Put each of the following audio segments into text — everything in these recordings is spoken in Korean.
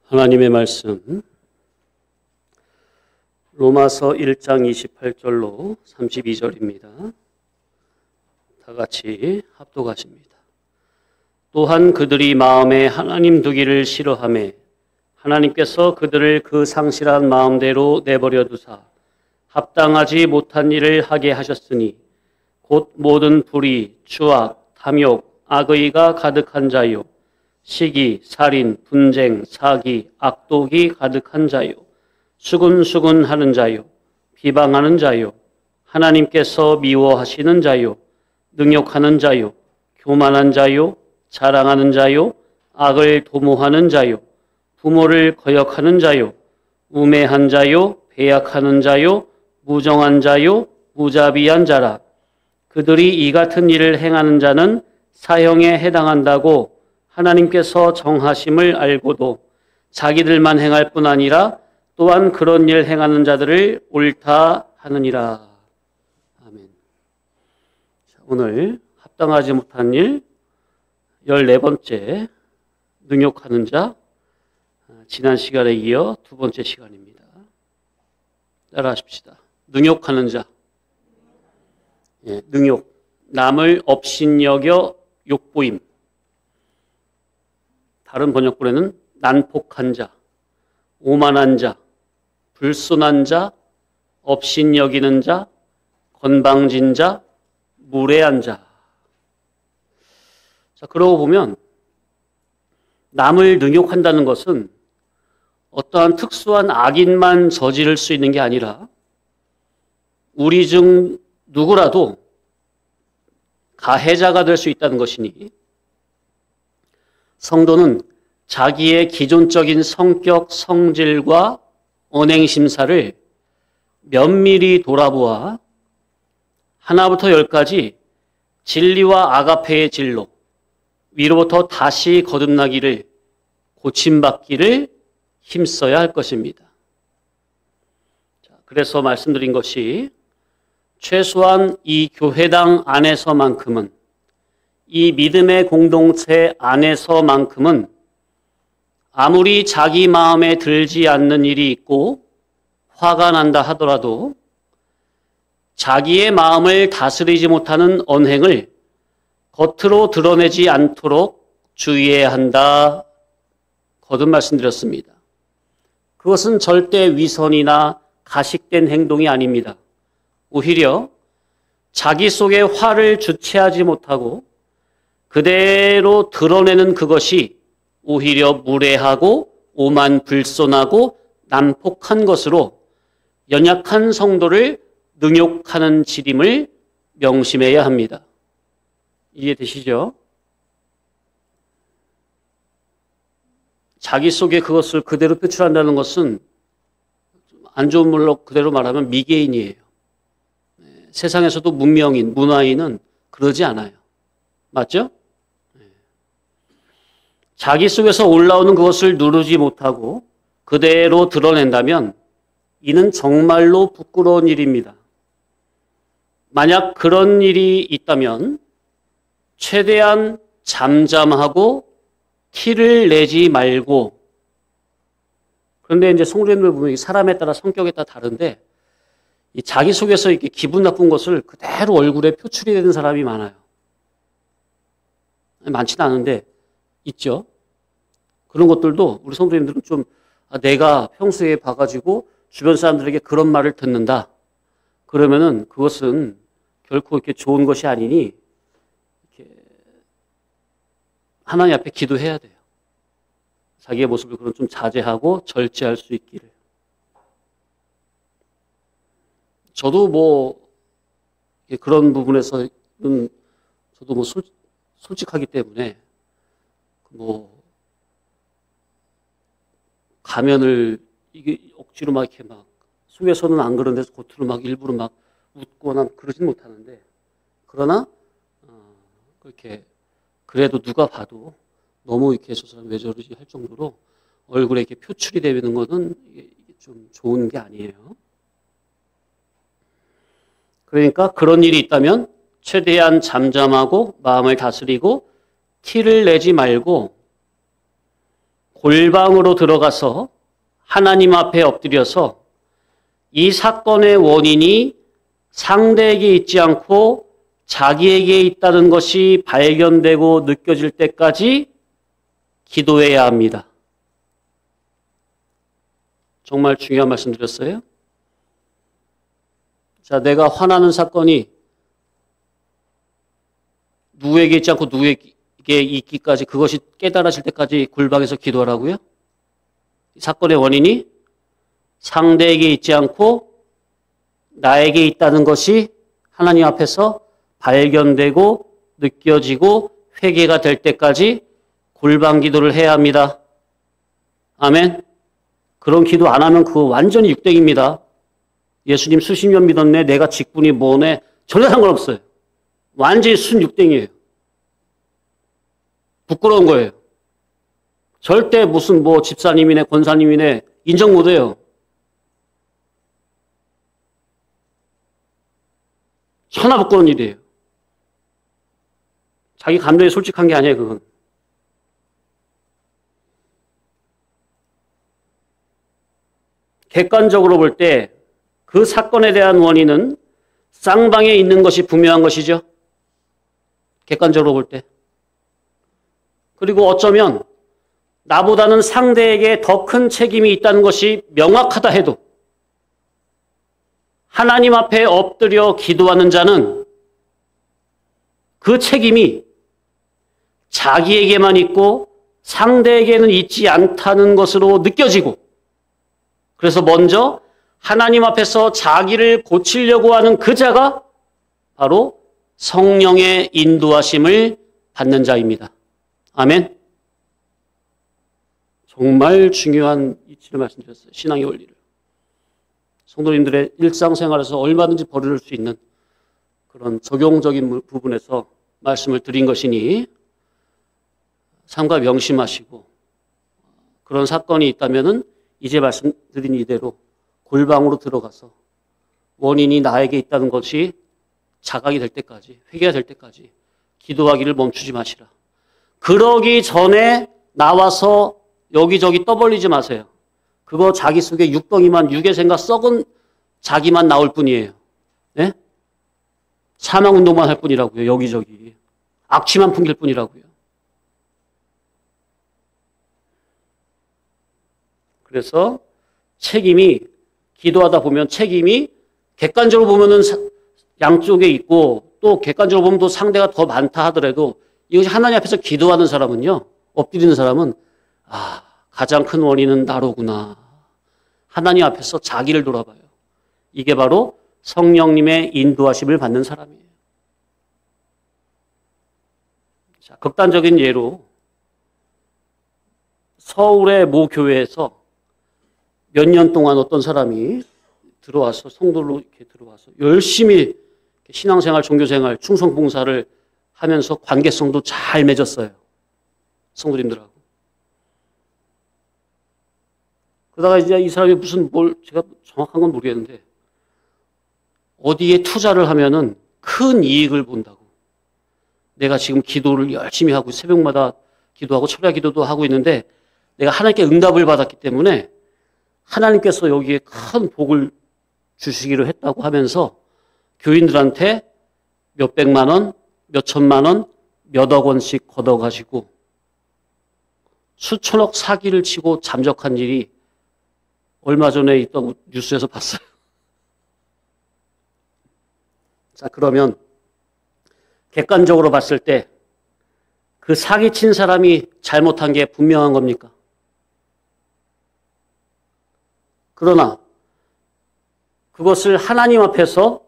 하나님의 말씀 로마서 1장 28절로 32절입니다. 다 같이 합독하십니다. 또한 그들이 마음에 하나님 두기를 싫어하며 하나님께서 그들을 그 상실한 마음대로 내버려 두사 합당하지 못한 일을 하게 하셨으니 곧 모든 불의, 추악, 탐욕, 악의가 가득한 자요 시기, 살인, 분쟁, 사기, 악독이 가득한 자요 수군수군하는 자요 비방하는 자요 하나님께서 미워하시는 자요 능욕하는 자요 교만한 자요 자랑하는 자요 악을 도모하는 자요 부모를 거역하는 자요 우매한 자요 배약하는 자요 무정한 자요 무자비한 자라. 그들이 이 같은 일을 행하는 자는 사형에 해당한다고 하나님께서 정하심을 알고도 자기들만 행할 뿐 아니라 또한 그런 일 행하는 자들을 옳다 하느니라. 아멘. 오늘 합당하지 못한 일 14번째 능욕하는 자, 지난 시간에 이어 두 번째 시간입니다. 따라 하십시다. 능욕하는 자. 능욕. 남을 업신여겨 욕보임. 다른 번역본에는 난폭한 자, 오만한 자, 불순한 자, 업신여기는 자, 건방진 자, 무례한 자. 자, 그러고 보면 남을 능욕한다는 것은 어떠한 특수한 악인만 저지를 수 있는 게 아니라 우리 중 누구라도 가해자가 될 수 있다는 것이니 성도는 자기의 기존적인 성격, 성질과 언행심사를 면밀히 돌아보아 하나부터 열까지 진리와 아가페의 진로, 위로부터 다시 거듭나기를, 고침받기를 힘써야 할 것입니다. 그래서 말씀드린 것이 최소한 이 교회당 안에서만큼은, 이 믿음의 공동체 안에서만큼은 아무리 자기 마음에 들지 않는 일이 있고 화가 난다 하더라도 자기의 마음을 다스리지 못하는 언행을 겉으로 드러내지 않도록 주의해야 한다. 거듭 말씀드렸습니다. 그것은 절대 위선이나 가식된 행동이 아닙니다. 오히려 자기 속에 화를 주체하지 못하고 그대로 드러내는 그것이 오히려 무례하고 오만불손하고 난폭한 것으로 연약한 성도를 능욕하는 질임을 명심해야 합니다. 이해되시죠? 자기 속에 그것을 그대로 표출한다는 것은 안 좋은 말로 그대로 말하면 미개인이에요. 세상에서도 문명인, 문화인은 그러지 않아요. 맞죠? 자기 속에서 올라오는 그것을 누르지 못하고 그대로 드러낸다면 이는 정말로 부끄러운 일입니다. 만약 그런 일이 있다면 최대한 잠잠하고 티를 내지 말고, 그런데 이제 성도님들 보면 사람에 따라 성격에 따라 다른데 이 자기 속에서 이렇게 기분 나쁜 것을 그대로 얼굴에 표출이 되는 사람이 많아요. 많지는 않은데 있죠. 그런 것들도 우리 성도님들은 좀 내가 평소에 봐가지고 주변 사람들에게 그런 말을 듣는다. 그러면은 그것은 결코 이렇게 좋은 것이 아니니 이렇게 하나님 앞에 기도해야 돼요. 자기의 모습을 그런 좀 자제하고 절제할 수 있기를. 저도 뭐 그런 부분에서는 저도 뭐 솔직하기 때문에 뭐 가면을 이게 억지로 막 이렇게 막 속에서는 안 그런 데서 겉으로 막 일부러 막 웃거나 그러진 못하는데, 그러나 그렇게 그래도 누가 봐도 너무 이렇게 저 사람 왜 저러지 할 정도로 얼굴에 이렇게 표출이 되는 것은 이게 좀 좋은 게 아니에요. 그러니까 그런 일이 있다면 최대한 잠잠하고 마음을 다스리고 티를 내지 말고 골방으로 들어가서 하나님 앞에 엎드려서 이 사건의 원인이 상대에게 있지 않고 자기에게 있다는 것이 발견되고 느껴질 때까지 기도해야 합니다. 정말 중요한 말씀 드렸어요. 자, 내가 화나는 사건이 누구에게 있지 않고 누구에게 있기까지, 그것이 깨달아질 때까지 골방에서 기도하라고요? 이 사건의 원인이 상대에게 있지 않고 나에게 있다는 것이 하나님 앞에서 발견되고 느껴지고 회개가 될 때까지 골방 기도를 해야 합니다. 아멘. 그런 기도 안 하면 그거 완전히 육댕입니다. 예수님 수십 년 믿었네, 내가 직분이 뭐네, 전혀 상관없어요. 완전히 순육댕이에요. 부끄러운 거예요. 절대 무슨 뭐 집사님이네 권사님이네 인정 못해요. 천하 부끄러운 일이에요. 자기 감정이 솔직한 게 아니에요, 그건. 객관적으로 볼 때 그 사건에 대한 원인은 쌍방에 있는 것이 분명한 것이죠. 객관적으로 볼 때. 그리고 어쩌면 나보다는 상대에게 더 큰 책임이 있다는 것이 명확하다 해도 하나님 앞에 엎드려 기도하는 자는 그 책임이 자기에게만 있고 상대에게는 있지 않다는 것으로 느껴지고, 그래서 먼저 하나님 앞에서 자기를 고치려고 하는 그 자가 바로 성령의 인도하심을 받는 자입니다. 아멘. 정말 중요한 이치를 말씀드렸어요. 신앙의 원리를. 성도님들의 일상생활에서 얼마든지 벌일 수 있는 그런 적용적인 부분에서 말씀을 드린 것이니 삼가 명심하시고, 그런 사건이 있다면은 이제 말씀드린 이대로 골방으로 들어가서 원인이 나에게 있다는 것이 자각이 될 때까지, 회개가 될 때까지 기도하기를 멈추지 마시라. 그러기 전에 나와서 여기저기 떠벌리지 마세요. 그거 자기 속에 육덩이만, 육의 생각 썩은 자기만 나올 뿐이에요. 네? 사망운동만 할 뿐이라고요. 여기저기. 악취만 풍길 뿐이라고요. 그래서 책임이, 기도하다 보면 책임이 객관적으로 보면은 양쪽에 있고, 또 객관적으로 보면 또 상대가 더 많다 하더라도 이것이 하나님 앞에서 기도하는 사람은요, 엎드리는 사람은 가장 큰 원인은 나로구나. 하나님 앞에서 자기를 돌아봐요. 이게 바로 성령님의 인도하심을 받는 사람이에요. 자, 극단적인 예로 서울의 모 교회에서 몇 년 동안 어떤 사람이 들어와서, 성도로 이렇게 들어와서 열심히 신앙생활, 종교생활, 충성봉사를 하면서 관계성도 잘 맺었어요. 성도님들하고. 그러다가 이제 이 사람이 무슨 제가 정확한 건 모르겠는데, 어디에 투자를 하면은 큰 이익을 본다고. 내가 지금 기도를 열심히 하고 새벽마다 기도하고 철야 기도도 하고 있는데 내가 하나님께 응답을 받았기 때문에 하나님께서 여기에 큰 복을 주시기로 했다고 하면서 교인들한테 몇백만 원, 몇천만 원, 몇억 원씩 걷어가지고 수천억 사기를 치고 잠적한 일이 얼마 전에 있던 뉴스에서 봤어요. 자, 그러면 객관적으로 봤을 때 그 사기친 사람이 잘못한 게 분명한 겁니까? 그러나 그것을 하나님 앞에서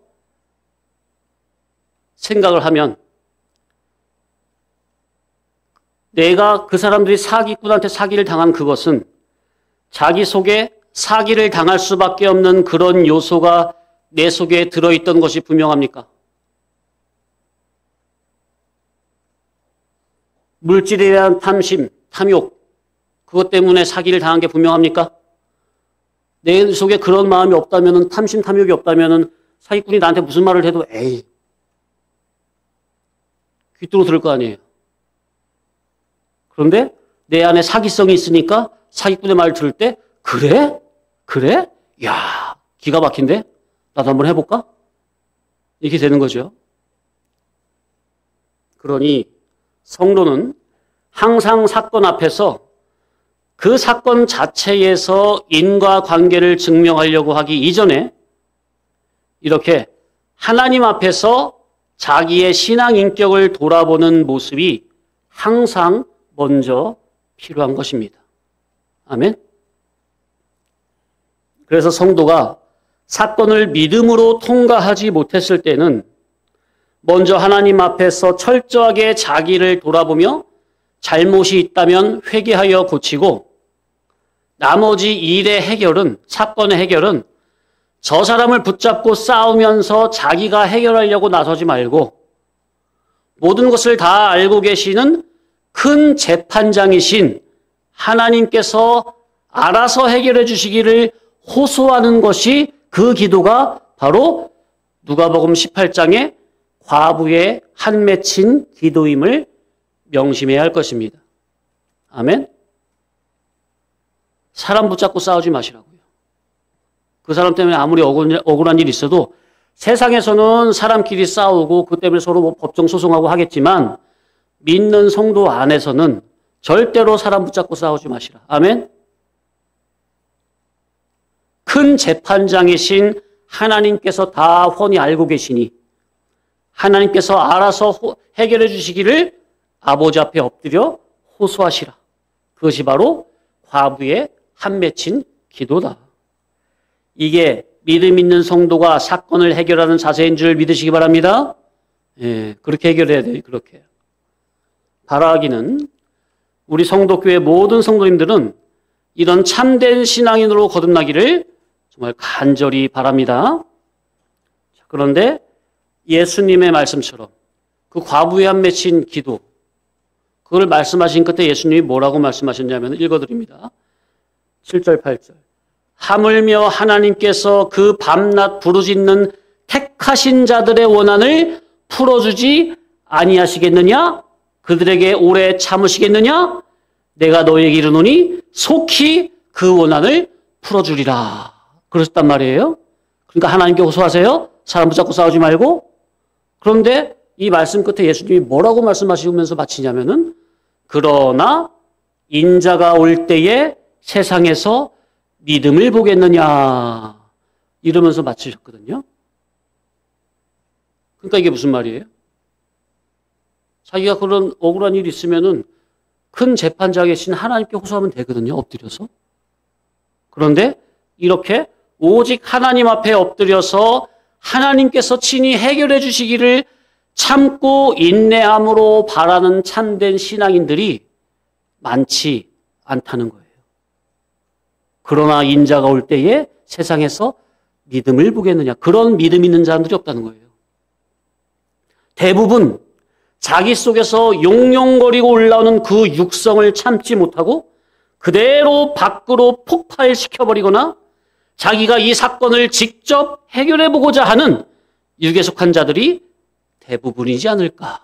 생각을 하면 내가 그 사람들이 사기꾼한테 사기를 당한 그것은 자기 속에 사기를 당할 수밖에 없는 그런 요소가 내 속에 들어있던 것이 분명합니까? 물질에 대한 탐심, 탐욕, 그것 때문에 사기를 당한 게 분명합니까? 내 속에 그런 마음이 없다면은, 탐심, 탐욕이 없다면은 사기꾼이 나한테 무슨 말을 해도 에이, 귀뚜로 들을 거 아니에요. 그런데 내 안에 사기성이 있으니까 사기꾼의 말을 들을 때 그래? 그래? 야, 기가 막힌데? 나도 한번 해볼까? 이렇게 되는 거죠. 그러니 성도는 항상 사건 앞에서 그 사건 자체에서 인과관계를 증명하려고 하기 이전에 이렇게 하나님 앞에서 자기의 신앙 인격을 돌아보는 모습이 항상 먼저 필요한 것입니다. 아멘. 그래서 성도가 사건을 믿음으로 통과하지 못했을 때는 먼저 하나님 앞에서 철저하게 자기를 돌아보며 잘못이 있다면 회개하여 고치고 나머지 일의 해결은, 사건의 해결은 저 사람을 붙잡고 싸우면서 자기가 해결하려고 나서지 말고 모든 것을 다 알고 계시는 큰 재판장이신 하나님께서 알아서 해결해 주시기를 호소하는 것이 그 기도가 바로 누가복음 18장의 과부의 한 맺힌 기도임을 명심해야 할 것입니다. 아멘? 사람 붙잡고 싸우지 마시라고요. 그 사람 때문에 아무리 억울한 일이 있어도 세상에서는 사람끼리 싸우고 그 때문에 서로 뭐 법정 소송하고 하겠지만 믿는 성도 안에서는 절대로 사람 붙잡고 싸우지 마시라. 아멘? 큰 재판장이신 하나님께서 다 훤히 알고 계시니 하나님께서 알아서 해결해 주시기를 아버지 앞에 엎드려 호소하시라. 그것이 바로 과부의 한 맺힌 기도다. 이게 믿음 있는 성도가 사건을 해결하는 자세인 줄 믿으시기 바랍니다. 예, 그렇게 해결해야 돼요. 그렇게. 바라기는 우리 성도교회 모든 성도님들은 이런 참된 신앙인으로 거듭나기를 정말 간절히 바랍니다. 그런데 예수님의 말씀처럼 그 과부의 한 맺힌 기도, 그걸 말씀하신 끝에 예수님이 뭐라고 말씀하셨냐면 읽어드립니다. 7절, 8절. 하물며 하나님께서 그 밤낮 부르짖는 택하신 자들의 원한을 풀어주지 아니하시겠느냐? 그들에게 오래 참으시겠느냐? 내가 너에게 이르노니 속히 그 원한을 풀어주리라. 그러셨단 말이에요. 그러니까 하나님께 호소하세요. 사람 붙잡고 싸우지 말고. 그런데 이 말씀 끝에 예수님이 뭐라고 말씀하시면서 마치냐면은 그러나 인자가 올 때에 세상에서 믿음을 보겠느냐 이러면서 마치셨거든요. 그러니까 이게 무슨 말이에요? 자기가 그런 억울한 일이 있으면은 큰 재판장이신 하나님께 호소하면 되거든요. 엎드려서. 그런데 이렇게 오직 하나님 앞에 엎드려서 하나님께서 친히 해결해 주시기를 참고 인내함으로 바라는 참된 신앙인들이 많지 않다는 거예요. 그러나 인자가 올 때에 세상에서 믿음을 보겠느냐. 그런 믿음 있는 자들이 없다는 거예요. 대부분 자기 속에서 용용거리고 올라오는 그 육성을 참지 못하고 그대로 밖으로 폭발시켜버리거나 자기가 이 사건을 직접 해결해보고자 하는 육에 속한 자들이 대부분이지 않을까.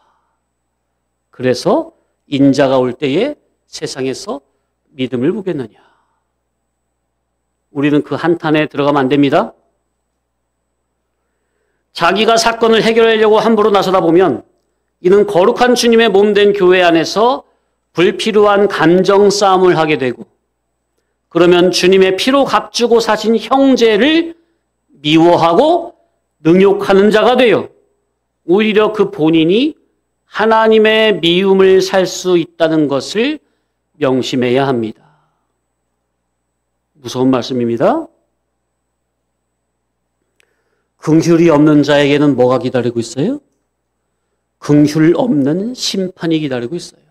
그래서 인자가 올 때에 세상에서 믿음을 보겠느냐. 우리는 그 한탄에 들어가면 안 됩니다. 자기가 사건을 해결하려고 함부로 나서다 보면 이는 거룩한 주님의 몸된 교회 안에서 불필요한 감정 싸움을 하게 되고 그러면 주님의 피로 값주고 사신 형제를 미워하고 능욕하는 자가 되어 오히려 그 본인이 하나님의 미움을 살 수 있다는 것을 명심해야 합니다. 무서운 말씀입니다. 긍휼이 없는 자에게는 뭐가 기다리고 있어요? 긍휼 없는 심판이 기다리고 있어요.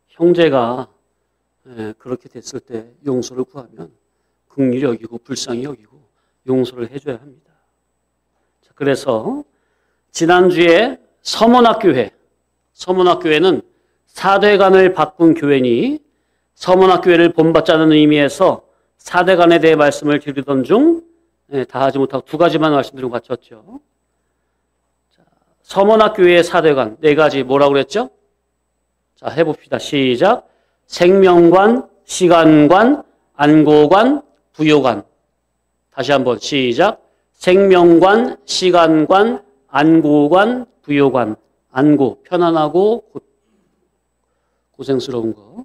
형제가 그렇게 됐을 때 용서를 구하면 긍휼히 여기고 불쌍히 여기고 용서를 해줘야 합니다. 자, 그래서 지난주에 서문학교회, 서문학교회는 사대간을 바꾼 교회니 서문학교회를 본받자는 의미에서 사대간에 대해 말씀을 드리던 중 다 하지 못하고 두 가지만 말씀드리고 마쳤죠. 자, 서머나교회의 사대관 네 가지 뭐라고 그랬죠? 자, 해봅시다. 시작. 생명관, 시간관, 안고관, 부요관. 다시 한번 시작. 생명관, 시간관, 안고관, 부요관. 안고, 편안하고 고생스러운 거.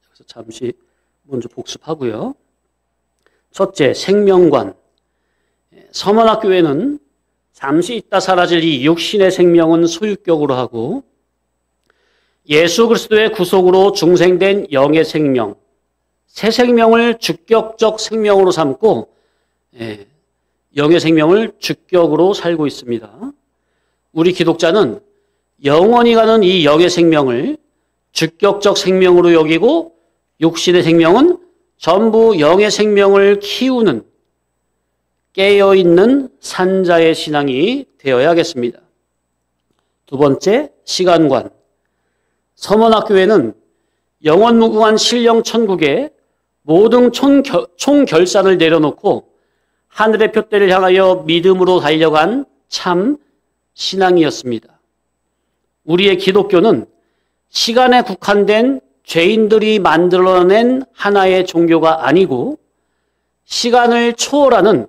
그래서 잠시 먼저 복습하고요. 첫째, 생명관. 서머나교회는 잠시 있다 사라질 이 육신의 생명은 소유격으로 하고 예수 그리스도의 구속으로 중생된 영의 생명, 새 생명을 주격적 생명으로 삼고 영의 생명을 주격으로 살고 있습니다. 우리 기독자는 영원히 가는 이 영의 생명을 주격적 생명으로 여기고 육신의 생명은 전부 영의 생명을 키우는 깨어있는 산자의 신앙이 되어야겠습니다. 두 번째, 시간관. 서머나교회는 영원무궁한 신령천국에 모든 총결산을 내려놓고 하늘의 표대를 향하여 믿음으로 달려간 참 신앙이었습니다. 우리의 기독교는 시간에 국한된 죄인들이 만들어낸 하나의 종교가 아니고 시간을 초월하는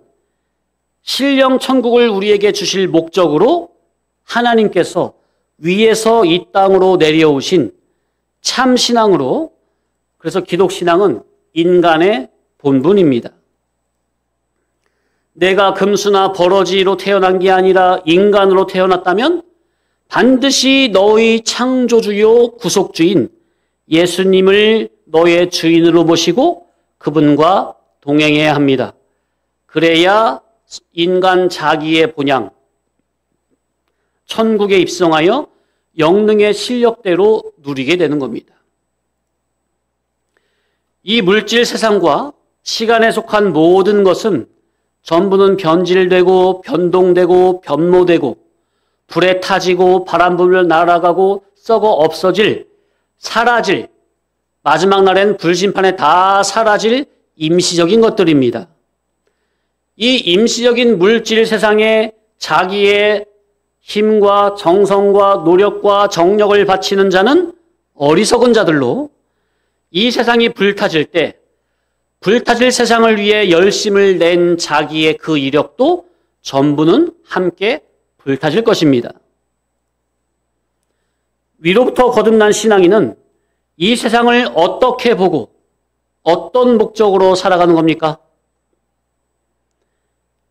신령천국을 우리에게 주실 목적으로 하나님께서 위에서 이 땅으로 내려오신 참 신앙으로, 그래서 기독신앙은 인간의 본분입니다. 내가 금수나 버러지로 태어난 게 아니라 인간으로 태어났다면 반드시 너의 창조주요 구속주인 예수님을 너의 주인으로 모시고 그분과 동행해야 합니다. 그래야 인간 자기의 본향, 천국에 입성하여 영능의 실력대로 누리게 되는 겁니다. 이 물질 세상과 시간에 속한 모든 것은 전부는 변질되고 변동되고 변모되고 불에 타지고 바람 불며 날아가고 썩어 없어질, 사라질, 마지막 날엔 불심판에 다 사라질 임시적인 것들입니다. 이 임시적인 물질 세상에 자기의 힘과 정성과 노력과 정력을 바치는 자는 어리석은 자들로, 이 세상이 불타질 때 불타질 세상을 위해 열심을 낸 자기의 그 이력도 전부는 함께 불타질 것입니다. 위로부터 거듭난 신앙인은 이 세상을 어떻게 보고 어떤 목적으로 살아가는 겁니까?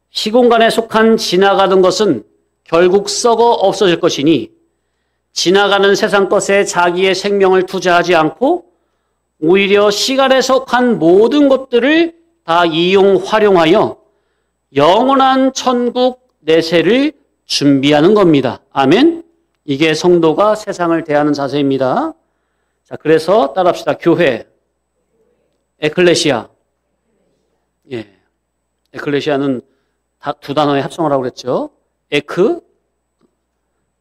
시공간에 속한 지나가는 것은 결국 썩어 없어질 것이니 지나가는 세상 것에 자기의 생명을 투자하지 않고 오히려 시간에 속한 모든 것들을 다 이용 활용하여 영원한 천국 내세를 준비하는 겁니다. 아멘. 이게 성도가 세상을 대하는 자세입니다. 자, 그래서 따라합시다. 교회, 에클레시아. 예, 에클레시아는 두 단어의 합성을 하고 그랬죠. 에크,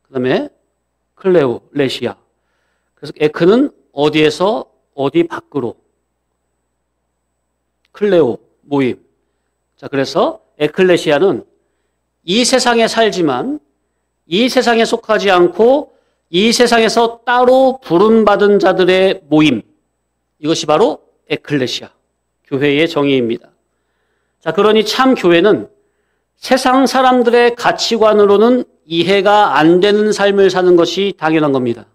그 다음에 클레오, 레시아. 그래서 에크는 어디에서 어디 밖으로, 클레오, 모임. 자, 그래서 에클레시아는 이 세상에 살지만 이 세상에 속하지 않고 이 세상에서 따로 부름받은 자들의 모임. 이것이 바로 에클레시아, 교회의 정의입니다. 자, 그러니 참 교회는 세상 사람들의 가치관으로는 이해가 안 되는 삶을 사는 것이 당연한 겁니다.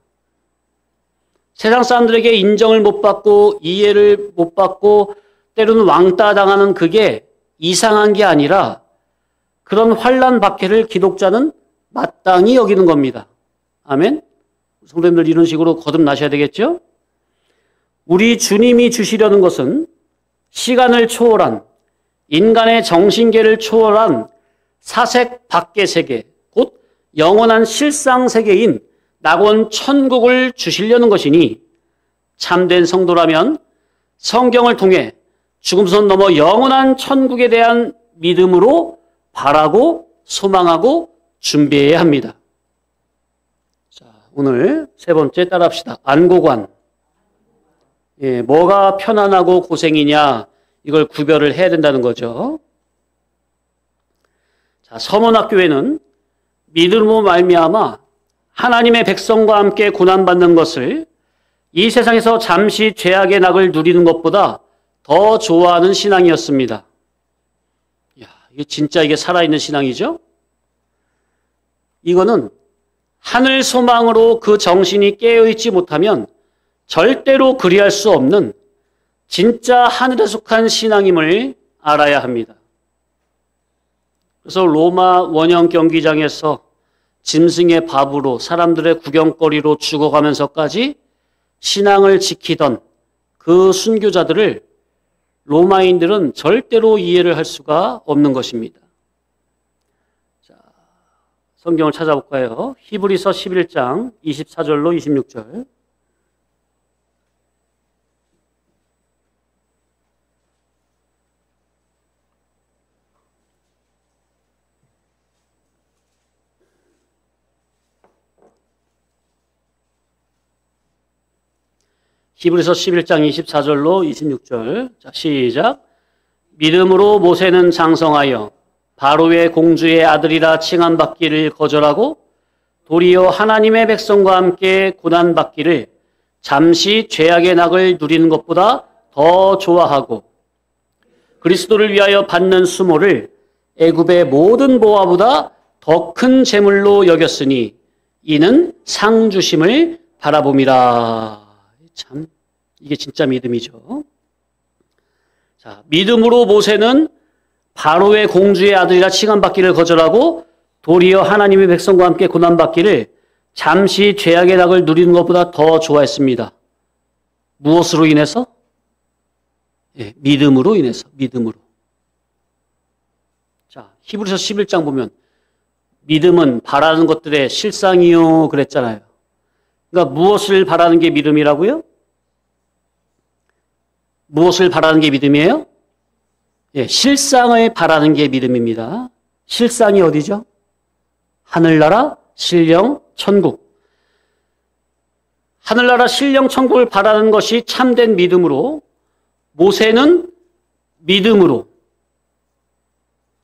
세상 사람들에게 인정을 못 받고 이해를 못 받고 때로는 왕따 당하는 그게 이상한 게 아니라 그런 환난 박해를 기독자는 마땅히 여기는 겁니다. 아멘. 성도님들 이런 식으로 거듭나셔야 되겠죠? 우리 주님이 주시려는 것은 시간을 초월한, 인간의 정신계를 초월한 사색 밖의 세계, 곧 영원한 실상 세계인 낙원 천국을 주시려는 것이니 참된 성도라면 성경을 통해 죽음선 넘어 영원한 천국에 대한 믿음으로 바라고 소망하고 준비해야 합니다. 자, 오늘 세 번째 따라합시다. 안고관. 예, 뭐가 편안하고 고생이냐, 이걸 구별을 해야 된다는 거죠. 자, 서문학교회는 믿음으로 말미암아 하나님의 백성과 함께 고난받는 것을 이 세상에서 잠시 죄악의 낙을 누리는 것보다 더 좋아하는 신앙이었습니다. 야, 이게 진짜 이게 살아있는 신앙이죠? 이거는 하늘 소망으로 그 정신이 깨어있지 못하면 절대로 그리할 수 없는 진짜 하늘에 속한 신앙임을 알아야 합니다. 그래서 로마 원형 경기장에서 짐승의 밥으로 사람들의 구경거리로 죽어가면서까지 신앙을 지키던 그 순교자들을 로마인들은 절대로 이해를 할 수가 없는 것입니다. 자, 성경을 찾아볼까요? 히브리서 11장 24절로 26절. 히브리서 11장 24절로 26절. 자, 시작. 믿음으로 모세는 장성하여 바로의 공주의 아들이라 칭함받기를 거절하고 도리어 하나님의 백성과 함께 고난받기를 잠시 죄악의 낙을 누리는 것보다 더 좋아하고 그리스도를 위하여 받는 수모를 애굽의 모든 보화보다 더 큰 재물로 여겼으니 이는 상 주심을 바라봄이라. 참, 이게 진짜 믿음이죠. 자, 믿음으로 모세는 바로의 공주의 아들이라 칭함받기를 거절하고 도리어 하나님의 백성과 함께 고난받기를 잠시 죄악의 낙을 누리는 것보다 더 좋아했습니다. 무엇으로 인해서? 예, 믿음으로 인해서, 믿음으로. 자, 히브리서 11장 보면 믿음은 바라는 것들의 실상이요 그랬잖아요. 그러니까 무엇을 바라는 게 믿음이라고요? 무엇을 바라는 게 믿음이에요? 예, 실상을 바라는 게 믿음입니다. 실상이 어디죠? 하늘나라, 신령, 천국. 하늘나라, 신령, 천국을 바라는 것이 참된 믿음으로 모세는 믿음으로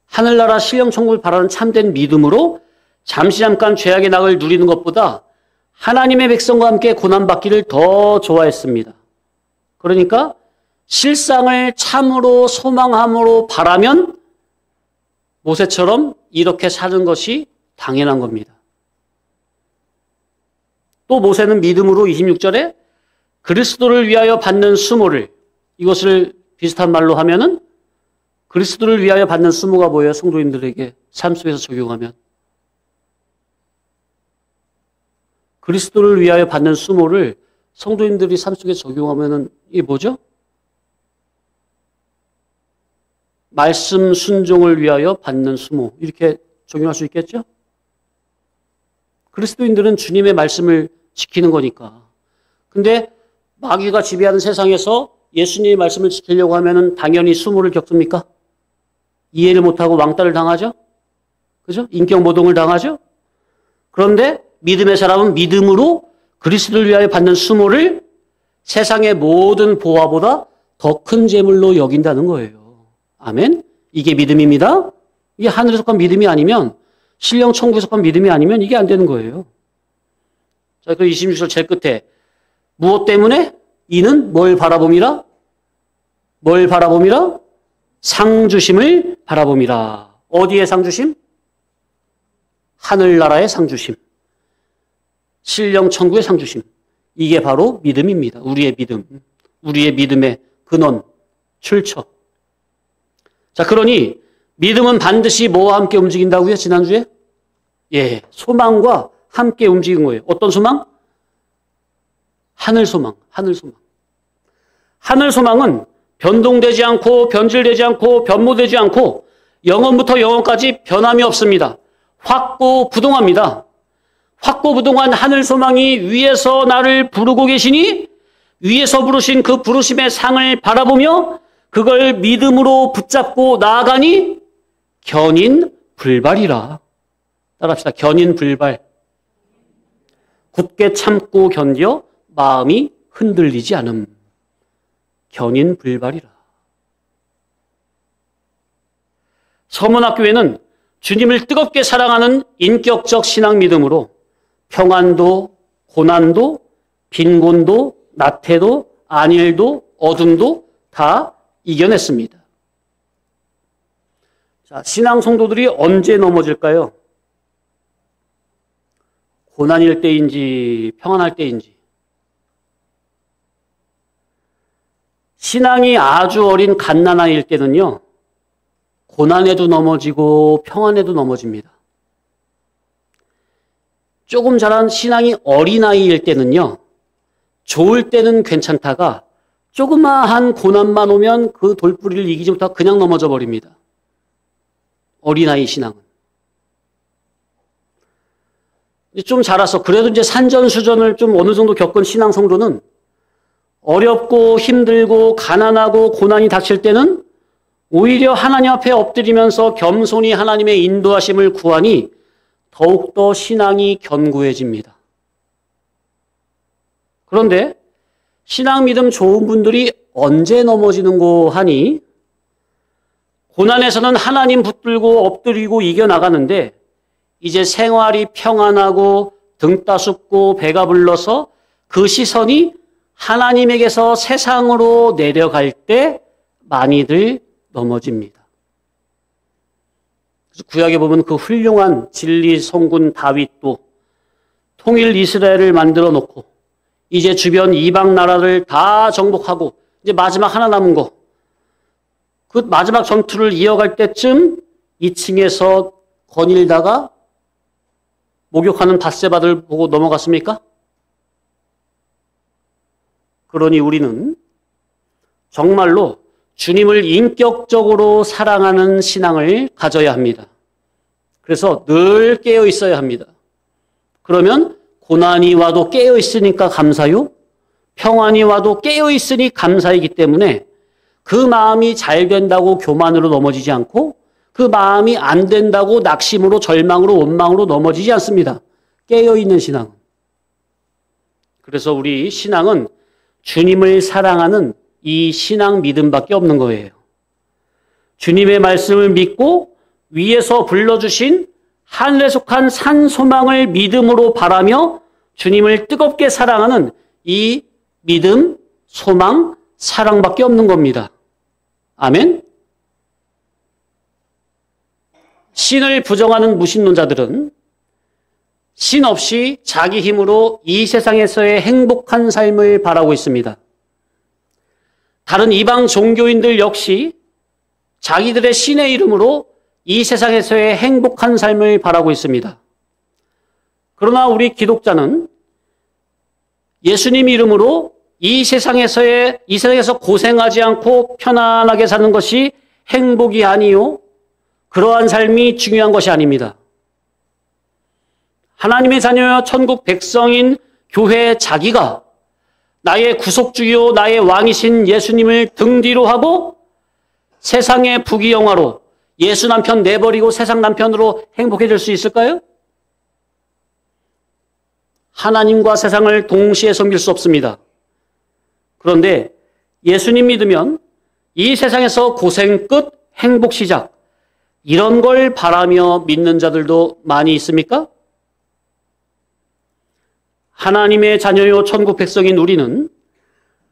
하늘나라, 신령, 천국을 바라는 참된 믿음으로 잠깐 죄악의 낙을 누리는 것보다 하나님의 백성과 함께 고난받기를 더 좋아했습니다. 그러니까 실상을 참으로 소망함으로 바라면 모세처럼 이렇게 사는 것이 당연한 겁니다. 또 모세는 믿음으로 26절에 그리스도를 위하여 받는 수모를, 이것을 비슷한 말로 하면은 그리스도를 위하여 받는 수모가 뭐예요? 성도인들에게 삶 속에서 적용하면 그리스도를 위하여 받는 수모를 성도인들이 삶 속에 적용하면은 이게 뭐죠? 말씀 순종을 위하여 받는 수모, 이렇게 적용할 수 있겠죠? 그리스도인들은 주님의 말씀을 지키는 거니까. 근데 마귀가 지배하는 세상에서 예수님의 말씀을 지키려고 하면은 당연히 수모를 겪습니까? 이해를 못하고 왕따를 당하죠? 그죠? 인격모독을 당하죠? 그런데 믿음의 사람은 믿음으로 그리스도를 위하여 받는 수모를 세상의 모든 보화보다 더 큰 재물로 여긴다는 거예요. 아멘? 이게 믿음입니다. 이게 하늘에 속한 믿음이 아니면, 신령 천국에 속한 믿음이 아니면 이게 안 되는 거예요. 자, 그 26절 제일 끝에 무엇 때문에? 이는 뭘 바라봄이라? 뭘 바라봄이라? 상 주심을 바라봄이라. 어디에 상 주심? 하늘나라의 상 주심. 신령 천국의 상 주심. 이게 바로 믿음입니다. 우리의 믿음. 우리의 믿음의 근원, 출처. 자, 그러니 믿음은 반드시 뭐와 함께 움직인다고요? 지난주에? 예, 소망과 함께 움직인 거예요. 어떤 소망? 하늘 소망, 하늘 소망. 하늘 소망은 변동되지 않고 변질되지 않고 변모되지 않고 영원부터 영원까지 변함이 없습니다. 확고부동합니다. 확고부동한 하늘 소망이 위에서 나를 부르고 계시니 위에서 부르신 그 부르심의 상을 바라보며 그걸 믿음으로 붙잡고 나아가니 견인불발이라. 따라합시다. 견인불발. 굳게 참고 견뎌 마음이 흔들리지 않음. 견인불발이라. 서문학교에는 주님을 뜨겁게 사랑하는 인격적 신앙 믿음으로 평안도, 고난도, 빈곤도, 나태도, 안일도, 어둠도 다 이겨냈습니다. 자, 신앙 성도들이 언제 넘어질까요? 고난일 때인지 평안할 때인지. 신앙이 아주 어린 갓난아이일 때는요, 고난에도 넘어지고 평안에도 넘어집니다. 조금 자란 신앙이 어린아이일 때는요, 좋을 때는 괜찮다가 조그마한 고난만 오면 그 돌뿌리를 이기지 못하고 그냥 넘어져 버립니다. 어린아이 신앙은. 좀 자라서 그래도 이제 산전수전을 좀 어느 정도 겪은 신앙 성도는 어렵고 힘들고 가난하고 고난이 닥칠 때는 오히려 하나님 앞에 엎드리면서 겸손히 하나님의 인도하심을 구하니 더욱더 신앙이 견고해집니다. 그런데 신앙 믿음 좋은 분들이 언제 넘어지는고 하니 고난에서는 하나님 붙들고 엎드리고 이겨나가는데 이제 생활이 평안하고 등 따숩고 배가 불러서 그 시선이 하나님에게서 세상으로 내려갈 때 많이들 넘어집니다. 그래서 구약에 보면 그 훌륭한 진리 성군 다윗도 통일 이스라엘을 만들어 놓고 이제 주변 이방 나라를 다 정복하고 이제 마지막 하나 남은 거, 그 마지막 전투를 이어갈 때쯤 2층에서 거닐다가 목욕하는 밧세바를 보고 넘어갔습니까? 그러니 우리는 정말로 주님을 인격적으로 사랑하는 신앙을 가져야 합니다. 그래서 늘 깨어 있어야 합니다. 그러면 고난이 와도 깨어 있으니까 감사요. 평안이 와도 깨어 있으니 감사이기 때문에 그 마음이 잘 된다고 교만으로 넘어지지 않고 그 마음이 안 된다고 낙심으로 절망으로 원망으로 넘어지지 않습니다. 깨어 있는 신앙은. 그래서 우리 신앙은 주님을 사랑하는 이 신앙 믿음밖에 없는 거예요. 주님의 말씀을 믿고 위에서 불러주신 하늘에 속한 산 소망을 믿음으로 바라며 주님을 뜨겁게 사랑하는 이 믿음, 소망, 사랑밖에 없는 겁니다. 아멘? 신을 부정하는 무신론자들은 신 없이 자기 힘으로 이 세상에서의 행복한 삶을 바라고 있습니다. 다른 이방 종교인들 역시 자기들의 신의 이름으로 이 세상에서의 행복한 삶을 바라고 있습니다. 그러나 우리 기독자는 예수님 이름으로 이 세상에서 고생하지 않고 편안하게 사는 것이 행복이 아니요, 그러한 삶이 중요한 것이 아닙니다. 하나님의 자녀여 천국 백성인 교회 자기가 나의 구속주요 나의 왕이신 예수님을 등 뒤로 하고 세상의 부귀영화로 예수 남편 내버리고 세상 남편으로 행복해질 수 있을까요? 하나님과 세상을 동시에 섬길 수 없습니다. 그런데 예수님 믿으면 이 세상에서 고생 끝, 행복 시작, 이런 걸 바라며 믿는 자들도 많이 있습니까? 하나님의 자녀요 천국 백성인 우리는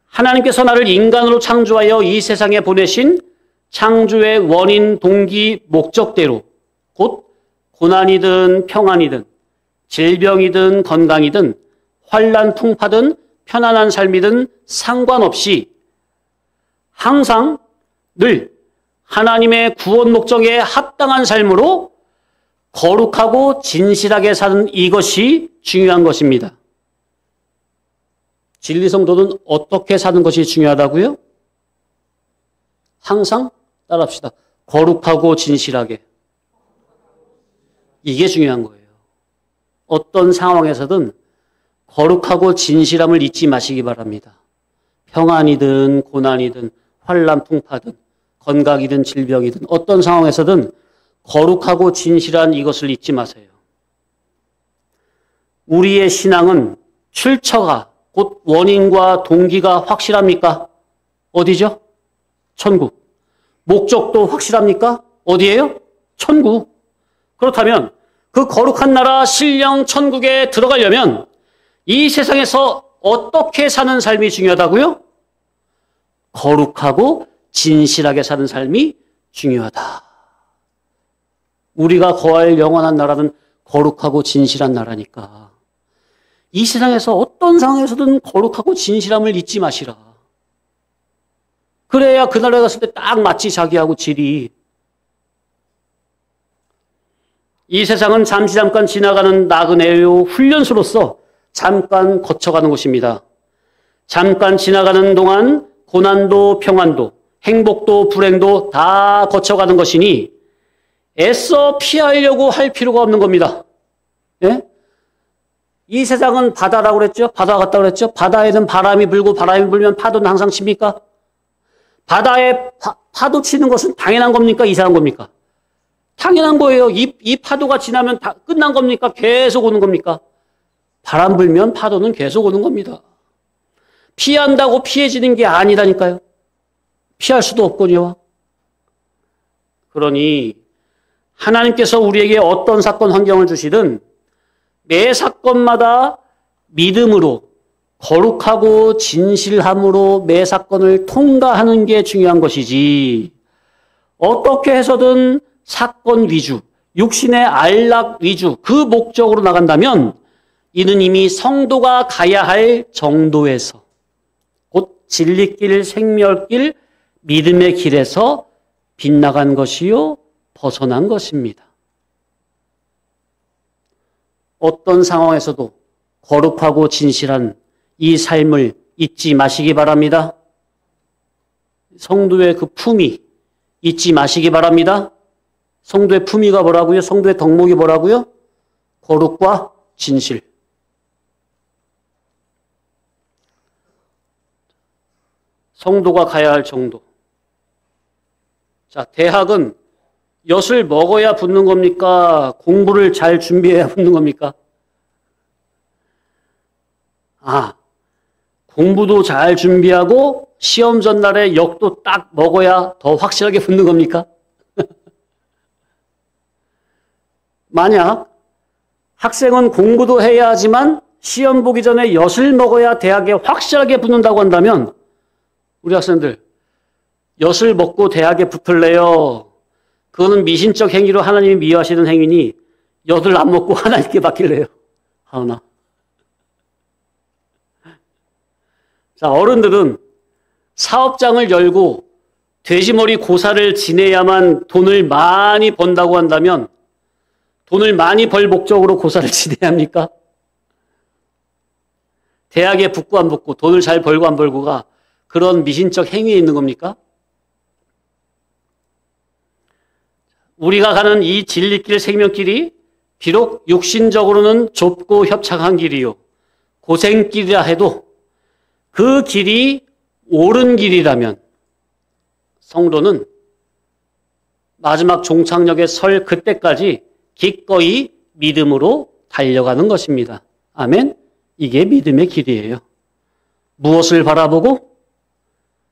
하나님께서 나를 인간으로 창조하여 이 세상에 보내신 창조의 원인, 동기, 목적대로 곧 고난이든 평안이든 질병이든 건강이든 환난, 풍파든 편안한 삶이든 상관없이 항상 늘 하나님의 구원 목적에 합당한 삶으로 거룩하고 진실하게 사는 이것이 중요한 것입니다. 진리 성도는 어떻게 사는 것이 중요하다고요? 항상 따라합시다. 거룩하고 진실하게. 이게 중요한 거예요. 어떤 상황에서든 거룩하고 진실함을 잊지 마시기 바랍니다. 평안이든 고난이든 환난 풍파든 건강이든 질병이든 어떤 상황에서든 거룩하고 진실한 이것을 잊지 마세요. 우리의 신앙은 출처가 곧 원인과 동기가 확실합니까? 어디죠? 천국. 목적도 확실합니까? 어디예요? 천국. 그렇다면 그 거룩한 나라 신령 천국에 들어가려면 이 세상에서 어떻게 사는 삶이 중요하다고요? 거룩하고 진실하게 사는 삶이 중요하다. 우리가 거할 영원한 나라는 거룩하고 진실한 나라니까 이 세상에서 어떤 상황에서든 거룩하고 진실함을 잊지 마시라. 그래야 그 나라에 갔을 때 딱 맞지 자기하고 질이. 이 세상은 잠깐 지나가는 나그네요 훈련소로서 잠깐 거쳐가는 곳입니다. 잠깐 지나가는 동안 고난도 평안도 행복도 불행도 다 거쳐가는 것이니 애써 피하려고 할 필요가 없는 겁니다. 예? 이 세상은 바다라고 그랬죠? 바다 같다고 그랬죠? 바다에는 바람이 불고 바람이 불면 파도는 항상 칩니까? 바다에 파도 치는 것은 당연한 겁니까? 이상한 겁니까? 당연한 거예요. 이 파도가 지나면 다 끝난 겁니까? 계속 오는 겁니까? 바람 불면 파도는 계속 오는 겁니다. 피한다고 피해지는 게 아니라니까요. 피할 수도 없거니와. 그러니 하나님께서 우리에게 어떤 사건 환경을 주시든 매 사건마다 믿음으로 거룩하고 진실함으로 매 사건을 통과하는 게 중요한 것이지 어떻게 해서든 사건 위주, 육신의 안락 위주 그 목적으로 나간다면 이는 이미 성도가 가야 할 정도에서 곧 진리길, 생멸길, 믿음의 길에서 빗나간 것이요 벗어난 것입니다. 어떤 상황에서도 거룩하고 진실한 이 삶을 잊지 마시기 바랍니다. 성도의 그 품위 잊지 마시기 바랍니다. 성도의 품위가 뭐라고요? 성도의 덕목이 뭐라고요? 거룩과 진실. 성도가 가야 할 정도. 자, 대학은 엿을 먹어야 붙는 겁니까? 공부를 잘 준비해야 붙는 겁니까? 공부도 잘 준비하고 시험 전날에 엿도 딱 먹어야 더 확실하게 붙는 겁니까? 만약 학생은 공부도 해야 하지만 시험 보기 전에 엿을 먹어야 대학에 확실하게 붙는다고 한다면 우리 학생들 엿을 먹고 대학에 붙을래요? 그거는 미신적 행위로 하나님이 미워하시는 행위니 엿을 안 먹고 하나님께 맡길래요? 하나. 자, 어른들은 사업장을 열고 돼지머리 고사를 지내야만 돈을 많이 번다고 한다면 돈을 많이 벌 목적으로 고사를 지내야 합니까? 대학에 붙고 안 붙고 돈을 잘 벌고 안 벌고가 그런 미신적 행위에 있는 겁니까? 우리가 가는 이 진리길 생명길이 비록 육신적으로는 좁고 협착한 길이요 고생길이라 해도 그 길이 옳은 길이라면 성도는 마지막 종착역에 설 그때까지 기꺼이 믿음으로 달려가는 것입니다. 아멘. 이게 믿음의 길이에요. 무엇을 바라보고?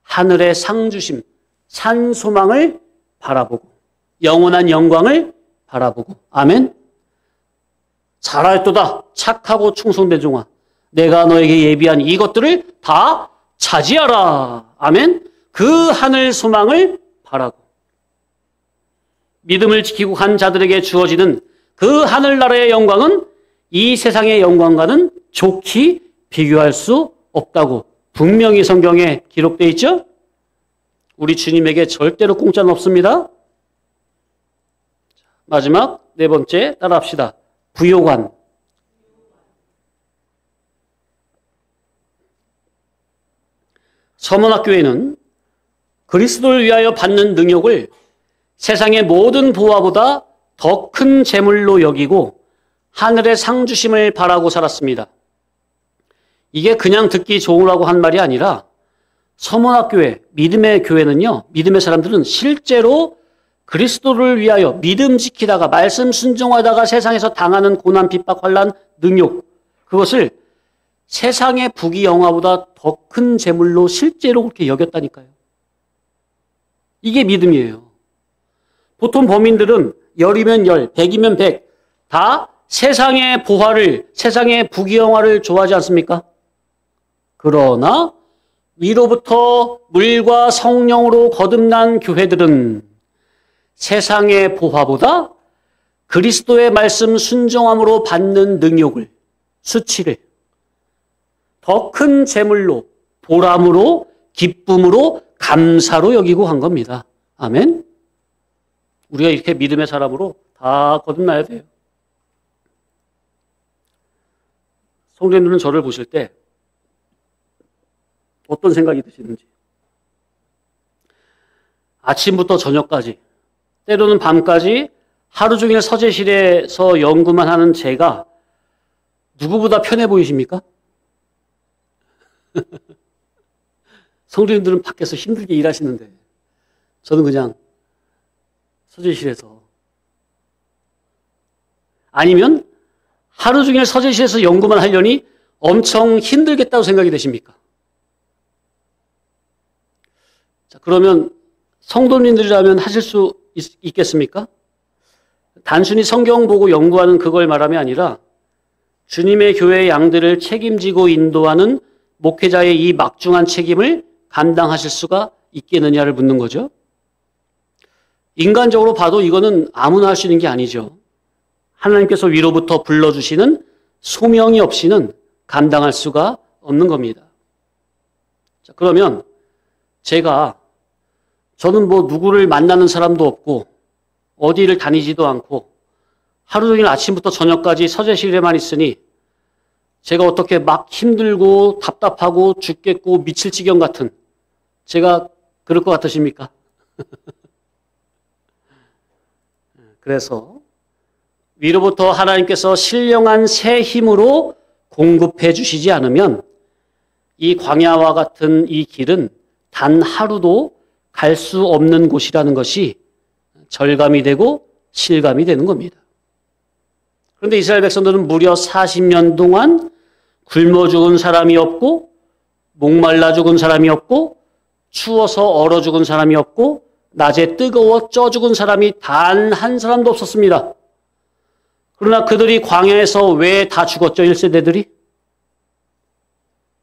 하늘의 상주심, 산 소망을 바라보고 영원한 영광을 바라보고. 아멘. 잘할도다 착하고 충성된 종아, 내가 너에게 예비한 이것들을 다 차지하라. 아멘. 그 하늘 소망을 바라고 믿음을 지키고 간 자들에게 주어지는 그 하늘나라의 영광은 이 세상의 영광과는 좋게 비교할 수 없다고 분명히 성경에 기록되어 있죠? 우리 주님에게 절대로 공짜는 없습니다. 마지막 네 번째 따라합시다. 부요관. 서문학교에는 그리스도를 위하여 받는 능욕을 세상의 모든 보화보다 더 큰 재물로 여기고 하늘의 상주심을 바라고 살았습니다. 이게 그냥 듣기 좋으라고 한 말이 아니라 서문학교회, 믿음의 교회는요, 믿음의 사람들은 실제로 그리스도를 위하여 믿음 지키다가 말씀 순종하다가 세상에서 당하는 고난, 핍박, 환난, 능욕, 그것을 세상의 부귀 영화보다 더 큰 재물로 실제로 그렇게 여겼다니까요. 이게 믿음이에요. 보통 범인들은 열이면 열, 백이면 백, 다 세상의 보화를, 세상의 부귀영화를 좋아하지 않습니까? 그러나 위로부터 물과 성령으로 거듭난 교회들은 세상의 보화보다 그리스도의 말씀 순종함으로 받는 능욕을, 수치를 더 큰 재물로, 보람으로, 기쁨으로, 감사로 여기고 한 겁니다. 아멘? 우리가 이렇게 믿음의 사람으로 다 거듭나야 돼요. 성도님들은 저를 보실 때 어떤 생각이 드시는지. 아침부터 저녁까지, 때로는 밤까지 하루 종일 서재실에서 연구만 하는 제가 누구보다 편해 보이십니까? 성도님들은 밖에서 힘들게 일하시는데 저는 그냥 서재실에서, 아니면 하루 종일 서재실에서 연구만 하려니 엄청 힘들겠다고 생각이 되십니까? 자, 그러면 성도님들이라면 하실 수 있겠습니까? 단순히 성경 보고 연구하는 그걸 말함이 아니라 주님의 교회의 양들을 책임지고 인도하는 목회자의 이 막중한 책임을 감당하실 수가 있겠느냐를 묻는 거죠. 인간적으로 봐도 이거는 아무나 할 수 있는 게 아니죠. 하나님께서 위로부터 불러주시는 소명이 없이는 감당할 수가 없는 겁니다. 자, 그러면 저는 뭐 누구를 만나는 사람도 없고 어디를 다니지도 않고 하루 종일 아침부터 저녁까지 서재실에만 있으니 제가 어떻게 막 힘들고 답답하고 죽겠고 미칠 지경 같은, 제가 그럴 것 같으십니까? 그래서 위로부터 하나님께서 신령한 새 힘으로 공급해 주시지 않으면 이 광야와 같은 이 길은 단 하루도 갈 수 없는 곳이라는 것이 절감이 되고 실감이 되는 겁니다. 그런데 이스라엘 백성들은 무려 40년 동안 굶어 죽은 사람이 없고, 목말라 죽은 사람이 없고, 추워서 얼어 죽은 사람이 없고, 낮에 뜨거워 쪄 죽은 사람이 단 한 사람도 없었습니다. 그러나 그들이 광야에서 왜 다 죽었죠, 1세대들이?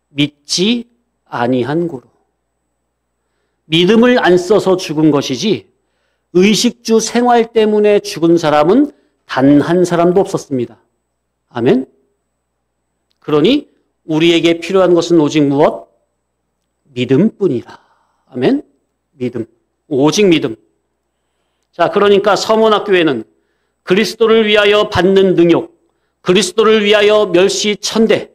믿지 아니한 고로. 믿음을 안 써서 죽은 것이지 의식주 생활 때문에 죽은 사람은 단 한 사람도 없었습니다. 아멘? 그러니 우리에게 필요한 것은 오직 무엇? 믿음뿐이라. 아멘? 믿음. 오직 믿음. 자, 그러니까 서문학교회는 그리스도를 위하여 받는 능욕, 그리스도를 위하여 멸시천대,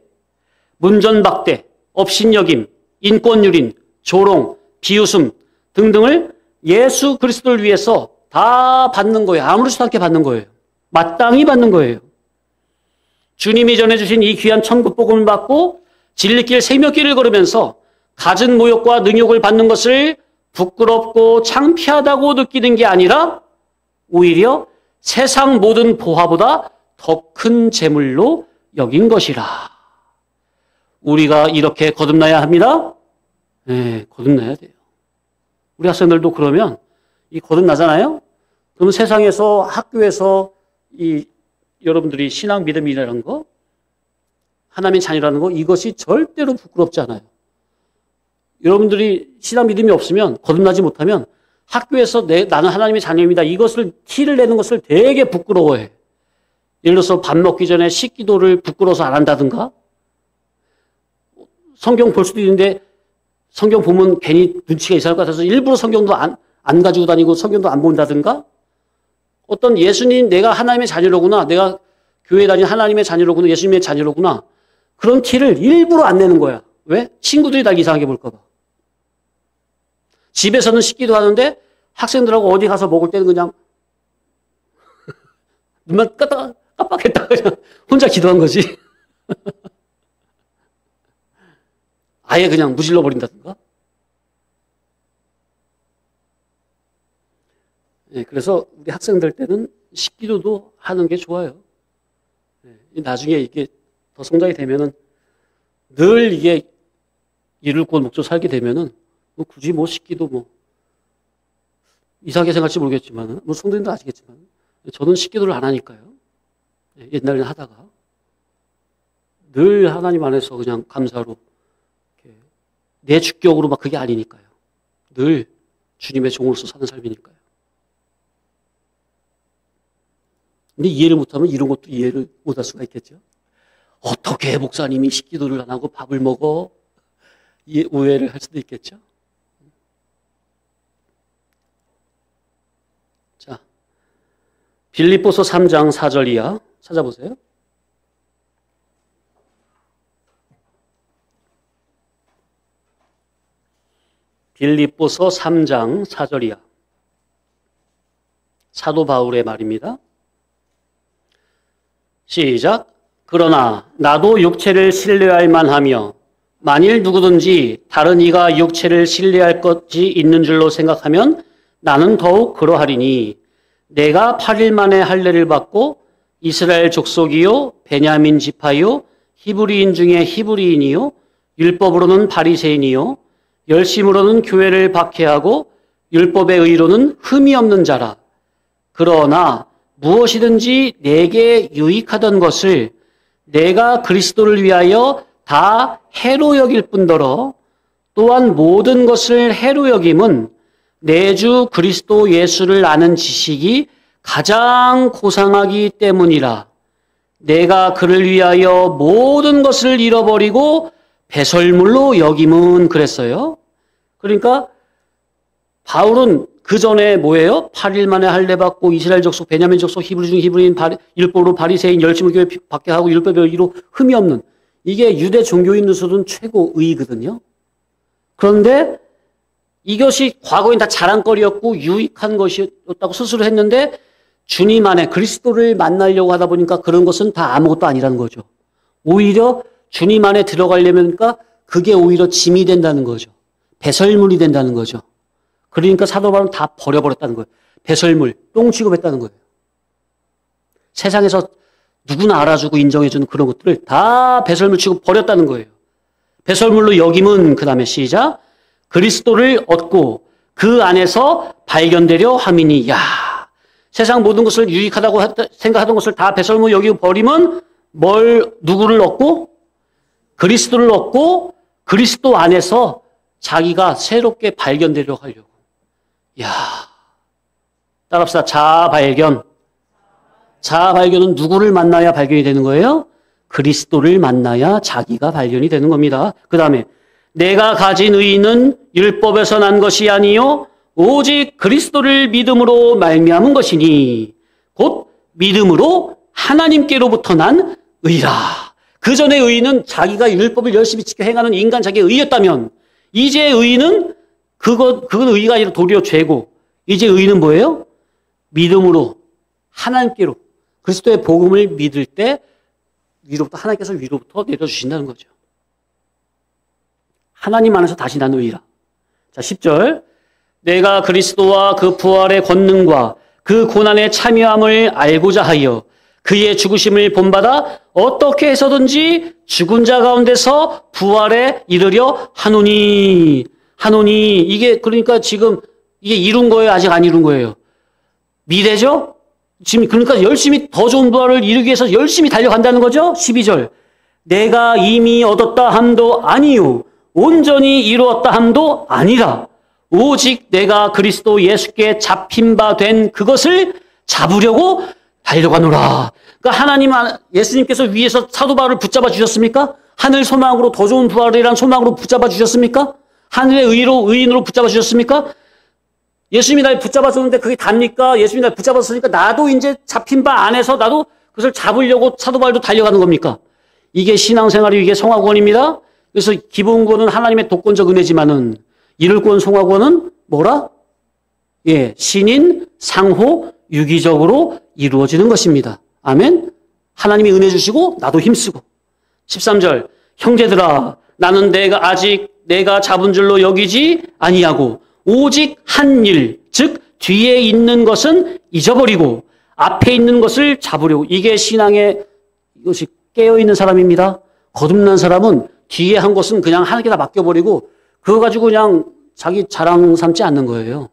문전박대, 업신여김, 인권유린, 조롱, 비웃음 등등을 예수 그리스도를 위해서 다 받는 거예요. 아무렇지도 않게 받는 거예요. 마땅히 받는 거예요. 주님이 전해주신 이 귀한 천국 복음을 받고 진리길 생명길을 걸으면서 갖은 모욕과 능욕을 받는 것을 부끄럽고 창피하다고 느끼는 게 아니라 오히려 세상 모든 보화보다 더 큰 재물로 여긴 것이라. 우리가 이렇게 거듭나야 합니다. 네, 거듭나야 돼요. 우리 학생들도 그러면 이 거듭나잖아요. 그러면 세상에서, 학교에서 여러분들이 신앙 믿음이라는 거, 하나님의 자녀라는 거, 이것이 절대로 부끄럽지 않아요. 여러분들이 신앙 믿음이 없으면, 거듭나지 못하면 학교에서 나는 하나님의 자녀입니다, 이것을 티를 내는 것을 되게 부끄러워해. 예를 들어서 밥 먹기 전에 식기도를 부끄러워서 안 한다든가, 성경 볼 수도 있는데 성경 보면 괜히 눈치가 이상할 것 같아서 일부러 성경도 안 가지고 다니고 성경도 안 본다든가, 어떤 예수님, 내가 하나님의 자녀로구나, 내가 교회 다니는 하나님의 자녀로구나, 예수님의 자녀로구나, 그런 티를 일부러 안 내는 거야. 왜? 친구들이 날 이상하게 볼까 봐. 집에서는 식기도 하는데 학생들하고 어디 가서 먹을 때는 그냥 눈만 깜빡했다가 그냥 혼자 기도한 거지. 아예 그냥 무질러 버린다든가. 네, 그래서 우리 학생들 때는 식기도도 하는 게 좋아요. 네, 나중에 이게 더 성장이 되면은 늘 이게 이룰 곳 목적 살게 되면은 뭐 굳이 뭐 식기도 뭐 이상하게 생각할지 모르겠지만, 뭐 성도님도 아시겠지만 저는 식기도를 안 하니까요. 옛날에는 하다가 늘 하나님 안에서 그냥 감사로 내 주격으로 막 그게 아니니까요. 늘 주님의 종으로서 사는 삶이니까요. 근데 이해를 못하면 이런 것도 이해를 못할 수가 있겠죠. 어떻게 목사님이 식기도를 안 하고 밥을 먹어? 오해를 할 수도 있겠죠. 자, 빌립보서 3장 4절 이하 찾아보세요. 빌립보서 3장 4절 이하. 사도 바울의 말입니다. 시작. 그러나 나도 육체를 신뢰할 만하며 만일 누구든지 다른 이가 육체를 신뢰할 것이 있는 줄로 생각하면 나는 더욱 그러하리니 내가 8일 만에 할례를 받고 이스라엘 족속이요 베냐민 지파요 히브리인 중에 히브리인이요 율법으로는 바리새인이요 열심으로는 교회를 박해하고 율법의 의로는 흠이 없는 자라. 그러나 무엇이든지 내게 유익하던 것을 내가 그리스도를 위하여 다 해로 여길 뿐더러 또한 모든 것을 해로 여김은 내 주 그리스도 예수를 아는 지식이 가장 고상하기 때문이라. 내가 그를 위하여 모든 것을 잃어버리고 배설물로 여김은 그랬어요. 그러니까 바울은 그 전에 뭐예요? 8일 만에 할례 받고 이스라엘 족속, 베냐민 족속, 히브리 중 히브리인, 율법으로 바리새인, 열심을 교회 박해하고 율법의 의로 흠이 없는 이게 유대 종교인으로서는 최고의거든요. 그런데 이것이 과거엔 다 자랑거리였고 유익한 것이었다고 스스로 했는데 주님 안에 그리스도를 만나려고 하다 보니까 그런 것은 다 아무것도 아니라는 거죠. 오히려 주님 안에 들어가려니까 그게 오히려 짐이 된다는 거죠. 배설물이 된다는 거죠. 그러니까 사도 바울은 다 버려버렸다는 거예요. 배설물, 똥 취급했다는 거예요. 세상에서 누구나 알아주고 인정해주는 그런 것들을 다 배설물 취급 버렸다는 거예요. 배설물로 여김은 그 다음에 시작. 그리스도를 얻고 그 안에서 발견되려 함이니. 야, 세상 모든 것을 유익하다고 생각하던 것을 다 배설물 여기고 버리면 누구를 얻고? 그리스도를 얻고 그리스도 안에서 자기가 새롭게 발견되려 하려고. 야, 따라합시다. 자아 발견. 자아 발견은 누구를 만나야 발견이 되는 거예요? 그리스도를 만나야 자기가 발견이 되는 겁니다. 그 다음에 내가 가진 의는 율법에서 난 것이 아니요 오직 그리스도를 믿음으로 말미암은 것이니 곧 믿음으로 하나님께로부터 난 의라. 그 전의 의는 자기가 율법을 열심히 지켜 행하는 인간 자기의 의였다면 이제 의는 그건 의가 아니라 도리어 죄고 이제 의는 뭐예요? 믿음으로 하나님께로 그리스도의 복음을 믿을 때 위로부터 하나님께서 위로부터 내려주신다는 거죠. 하나님 안에서 다시 난 의라. 자, 10절. 내가 그리스도와 그 부활의 권능과 그 고난의 참여함을 알고자 하여 그의 죽으심을 본받아 어떻게 해서든지 죽은 자 가운데서 부활에 이르려 하노니. 이게 그러니까 지금 이게 이룬 거예요? 아직 안 이룬 거예요? 미래죠? 지금 그러니까 열심히 더 좋은 부활을 이루기 위해서 열심히 달려간다는 거죠? 12절. 내가 이미 얻었다 함도 아니요 온전히 이루었다 함도 아니라 오직 내가 그리스도 예수께 잡힌 바 된 그것을 잡으려고 달려가노라. 그러니까 하나님, 예수님께서 위에서 사도 바울을 붙잡아 주셨습니까? 하늘 소망으로 더 좋은 부활이라는 소망으로 붙잡아 주셨습니까? 하늘의 의인으로 붙잡아 주셨습니까? 예수님이 날 붙잡아 줬는데 그게 답니까? 예수님이 날 붙잡았으니까 나도 이제 잡힌 바 안에서 나도 그것을 잡으려고 사도 바울도 달려가는 겁니까? 이게 신앙생활이 이게 성화구원입니다. 그래서 기본구원은 하나님의 독권적 은혜지만은 이룰구원 성화구원은 뭐라? 예, 신인, 상호, 유기적으로 이루어지는 것입니다. 아멘? 하나님이 은혜 주시고 나도 힘쓰고. 13절. 형제들아 나는 내가 잡은 줄로 여기지 아니하고 오직 한 일, 즉 뒤에 있는 것은 잊어버리고 앞에 있는 것을 잡으려고. 이게 신앙의 이것이 깨어있는 사람입니다. 거듭난 사람은 뒤에 한 것은 그냥 하나님께다 맡겨버리고 그거 가지고 그냥 자기 자랑 삼지 않는 거예요.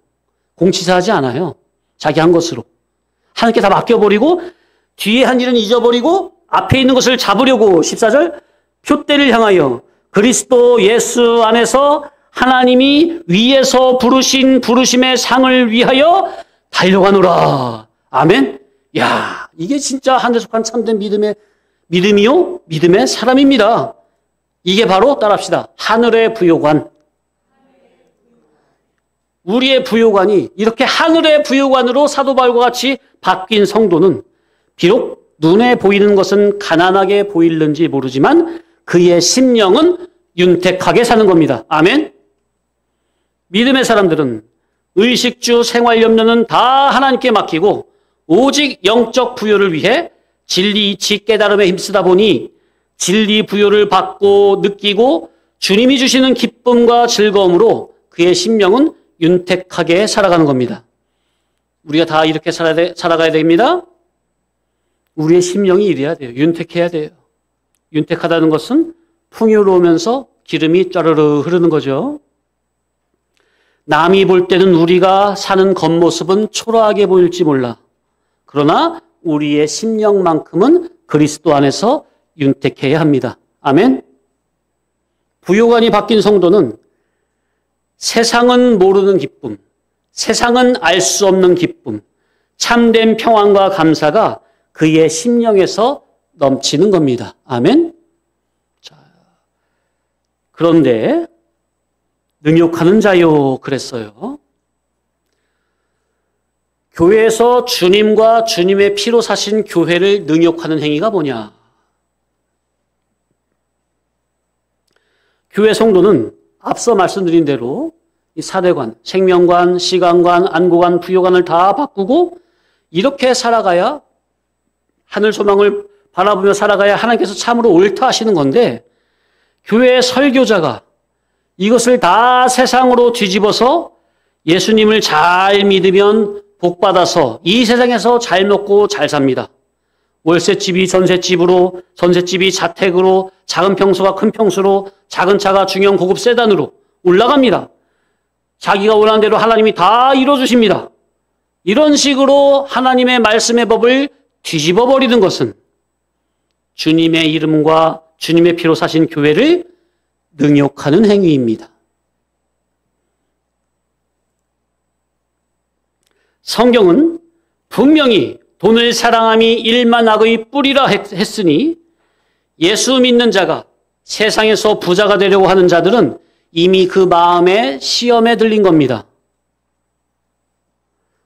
공치사하지 않아요. 자기 한 것으로. 하나님께 다 맡겨버리고 뒤에 한 일은 잊어버리고 앞에 있는 것을 잡으려고 14절 표대를 향하여 그리스도 예수 안에서 하나님이 위에서 부르신 부르심의 상을 위하여 달려가노라. 아멘. 야, 이게 진짜 하늘에 속한 참된 믿음이요 믿음의 사람입니다. 이게 바로 따라합시다. 하늘의 부요관. 우리의 부요관이 이렇게 하늘의 부요관으로 사도 바울과 같이 바뀐 성도는 비록 눈에 보이는 것은 가난하게 보일는지 모르지만 그의 심령은 윤택하게 사는 겁니다. 아멘. 믿음의 사람들은 의식주 생활 염려는 다 하나님께 맡기고 오직 영적 부요를 위해 진리 이치 깨달음에 힘쓰다 보니 진리 부요를 받고 느끼고 주님이 주시는 기쁨과 즐거움으로 그의 심령은 윤택하게 살아가는 겁니다. 우리가 다 이렇게 살아가야 됩니다. 우리의 심령이 이래야 돼요. 윤택해야 돼요. 윤택하다는 것은 풍요로우면서 기름이 쫘르르 흐르는 거죠. 남이 볼 때는 우리가 사는 겉모습은 초라하게 보일지 몰라. 그러나 우리의 심령만큼은 그리스도 안에서 윤택해야 합니다. 아멘. 부요관이 바뀐 성도는 세상은 모르는 기쁨, 세상은 알 수 없는 기쁨, 참된 평안과 감사가 그의 심령에서 넘치는 겁니다. 아멘. 자, 그런데 능욕하는 자요 그랬어요. 교회에서 주님과 주님의 피로 사신 교회를 능욕하는 행위가 뭐냐? 교회 성도는 앞서 말씀드린 대로 이 사대관, 생명관, 시간관, 안고관, 부요관을 다 바꾸고 이렇게 살아가야 하늘 소망을 바라보며 살아가야 하나님께서 참으로 옳다 하시는 건데 교회의 설교자가 이것을 다 세상으로 뒤집어서 예수님을 잘 믿으면 복받아서 이 세상에서 잘 먹고 잘 삽니다. 월세집이 전셋집으로, 전셋집이 자택으로, 작은 평수가 큰 평수로, 작은 차가 중형 고급 세단으로 올라갑니다. 자기가 원하는 대로 하나님이 다 이루어주십니다. 이런 식으로 하나님의 말씀의 법을 뒤집어 버리는 것은 주님의 이름과 주님의 피로 사신 교회를 능욕하는 행위입니다. 성경은 분명히 돈을 사랑함이 일만 악의 뿌리라 했으니 예수 믿는 자가 세상에서 부자가 되려고 하는 자들은 이미 그 마음에 시험에 들린 겁니다.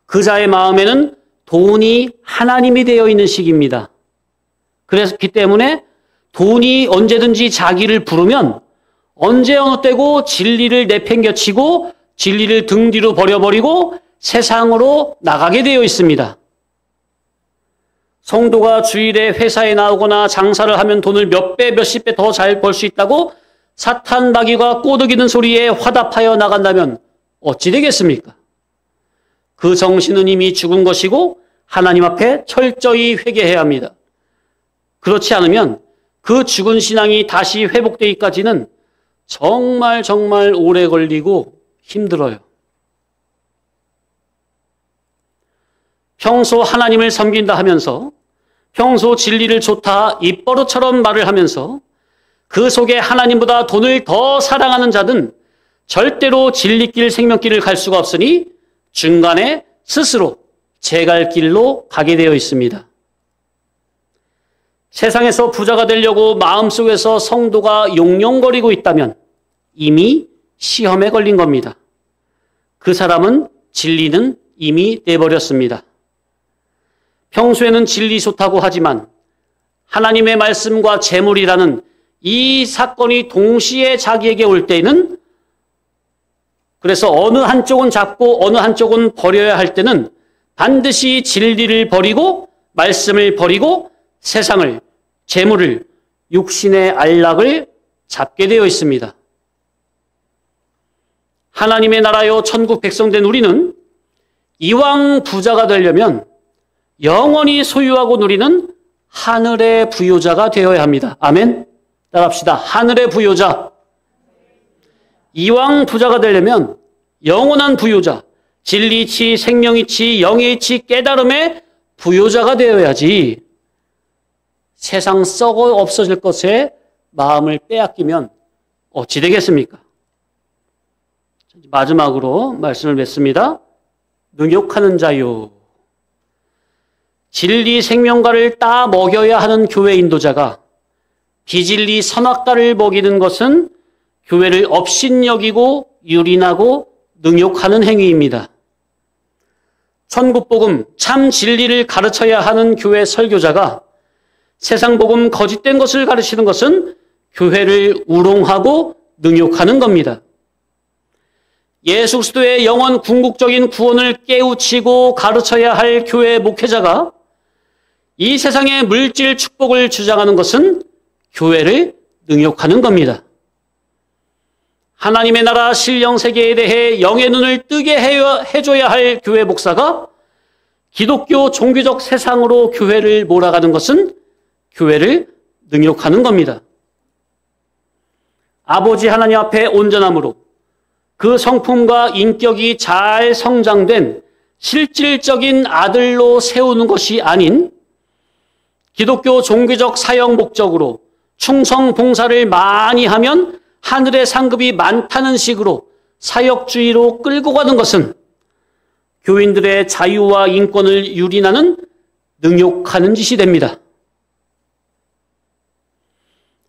그 자의 마음에는 돈이 하나님이 되어 있는 시기입니다. 그렇기 때문에 돈이 언제든지 자기를 부르면 언제 어느 때고 진리를 내팽겨치고 진리를 등 뒤로 버려버리고 세상으로 나가게 되어 있습니다. 성도가 주일에 회사에 나오거나 장사를 하면 돈을 몇 배, 몇십 배 더 잘 벌 수 있다고 사탄 마귀가 꼬드기는 소리에 화답하여 나간다면 어찌 되겠습니까? 그 정신은 이미 죽은 것이고 하나님 앞에 철저히 회개해야 합니다. 그렇지 않으면 그 죽은 신앙이 다시 회복되기까지는 정말 오래 걸리고 힘들어요. 평소 하나님을 섬긴다 하면서 평소 진리를 좋다 입버릇처럼 말을 하면서 그 속에 하나님보다 돈을 더 사랑하는 자는 절대로 진리길 생명길을 갈 수가 없으니 중간에 스스로 제 갈 길로 가게 되어 있습니다. 세상에서 부자가 되려고 마음속에서 성도가 용용거리고 있다면 이미 시험에 걸린 겁니다. 그 사람은 진리는 이미 내버렸습니다. 평소에는 진리 좋다고 하지만 하나님의 말씀과 재물이라는 이 사건이 동시에 자기에게 올 때에는 그래서 어느 한쪽은 잡고 어느 한쪽은 버려야 할 때는 반드시 진리를 버리고 말씀을 버리고 세상을, 재물을, 육신의 안락을 잡게 되어 있습니다. 하나님의 나라요 천국 백성 된 우리는 이왕 부자가 되려면 영원히 소유하고 누리는 하늘의 부요자가 되어야 합니다. 아멘. 따라합시다. 하늘의 부요자. 이왕 부자가 되려면 영원한 부요자, 진리이치, 생명이치, 영의이치, 깨달음의 부요자가 되어야지 세상 썩어 없어질 것에 마음을 빼앗기면 어찌 되겠습니까? 마지막으로 말씀을 맺습니다. 능욕하는 자요. 진리 생명가를 따 먹여야 하는 교회 인도자가 비진리 선악과를 먹이는 것은 교회를 업신여기고 유린하고 능욕하는 행위입니다. 천국복음 참 진리를 가르쳐야 하는 교회 설교자가 세상복음 거짓된 것을 가르치는 것은 교회를 우롱하고 능욕하는 겁니다. 예수 그리스도의 영원 궁극적인 구원을 깨우치고 가르쳐야 할 교회 목회자가 이 세상의 물질 축복을 주장하는 것은 교회를 능욕하는 겁니다. 하나님의 나라 신령세계에 대해 영의 눈을 뜨게 해줘야 할 교회 목사가 기독교 종교적 세상으로 교회를 몰아가는 것은 교회를 능욕하는 겁니다. 아버지 하나님 앞에 온전함으로 그 성품과 인격이 잘 성장된 실질적인 아들로 세우는 것이 아닌 기독교 종교적 사역 목적으로 충성 봉사를 많이 하면 하늘의 상급이 많다는 식으로 사역주의로 끌고 가는 것은 교인들의 자유와 인권을 유린하는 능욕하는 짓이 됩니다.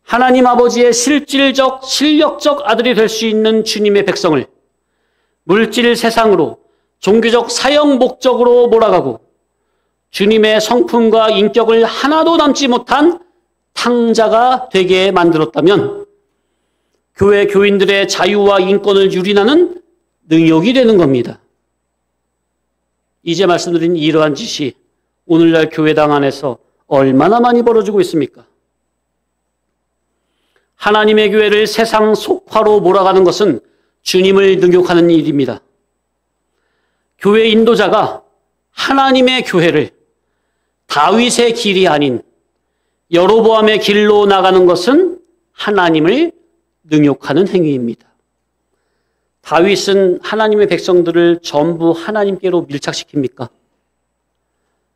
하나님 아버지의 실질적, 실력적 아들이 될 수 있는 주님의 백성을 물질 세상으로 종교적 사역 목적으로 몰아가고 주님의 성품과 인격을 하나도 남지 못한 탕자가 되게 만들었다면 교회 교인들의 자유와 인권을 유린하는 능욕이 되는 겁니다. 이제 말씀드린 이러한 짓이 오늘날 교회당 안에서 얼마나 많이 벌어지고 있습니까? 하나님의 교회를 세상 속화로 몰아가는 것은 주님을 능욕하는 일입니다. 교회 인도자가 하나님의 교회를 다윗의 길이 아닌 여로보암의 길로 나가는 것은 하나님을 능욕하는 행위입니다. 다윗은 하나님의 백성들을 전부 하나님께로 밀착시킵니까?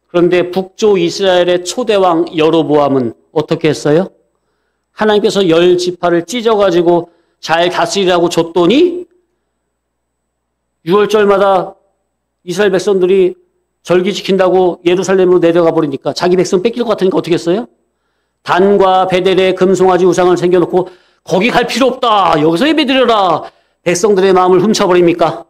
그런데 북조 이스라엘의 초대왕 여로보암은 어떻게 했어요? 하나님께서 10지파를 찢어가지고 잘 다스리라고 줬더니 6월절마다 이스라엘 백성들이 절기 지킨다고 예루살렘으로 내려가 버리니까 자기 백성 뺏길 것 같으니까 어떻게 했어요? 단과 베델에 금송아지 우상을 생겨놓고 거기 갈 필요 없다. 여기서 예배드려라. 백성들의 마음을 훔쳐버립니까?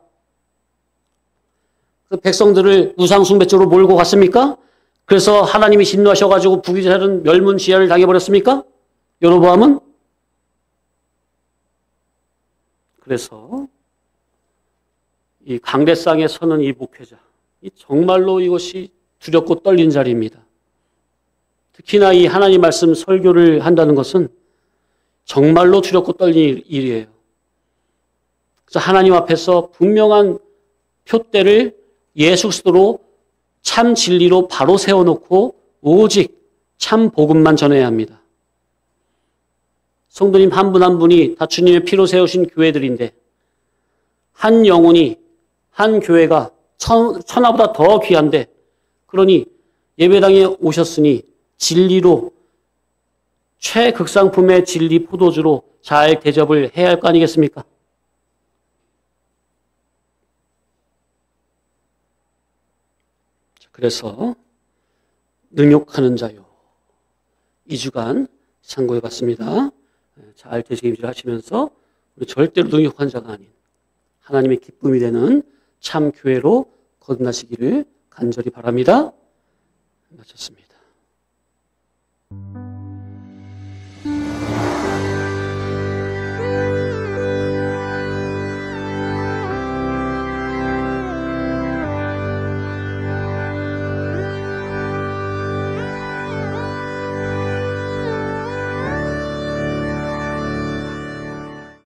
그 백성들을 우상 숭배 쪽으로 몰고 갔습니까? 그래서 하나님이 진노하셔가지고 북이스라엘은 멸문지하를 당해버렸습니까? 여로보암은? 그래서 이 강대상에 서는 이 목회자, 정말로 이것이 두렵고 떨린 자리입니다. 특히나 이 하나님 말씀 설교를 한다는 것은 정말로 두렵고 떨린 일이에요. 그래서 하나님 앞에서 분명한 표대를 예수 그리스도로 참 진리로 바로 세워놓고 오직 참 복음만 전해야 합니다. 성도님 한 분 한 분이 다 주님의 피로 세우신 교회들인데 한 영혼이 한 교회가 천하보다 더 귀한데 그러니 예배당에 오셨으니 진리로 최극상품의 진리 포도주로 잘 대접을 해야 할 거 아니겠습니까? 그래서 능욕하는 자요. 2주간 참고해 봤습니다. 잘 되새김질 하시면서 우리 절대로 능욕한 자가 아닌 하나님의 기쁨이 되는 참 교회로 거듭나시기를 간절히 바랍니다. 마쳤습니다.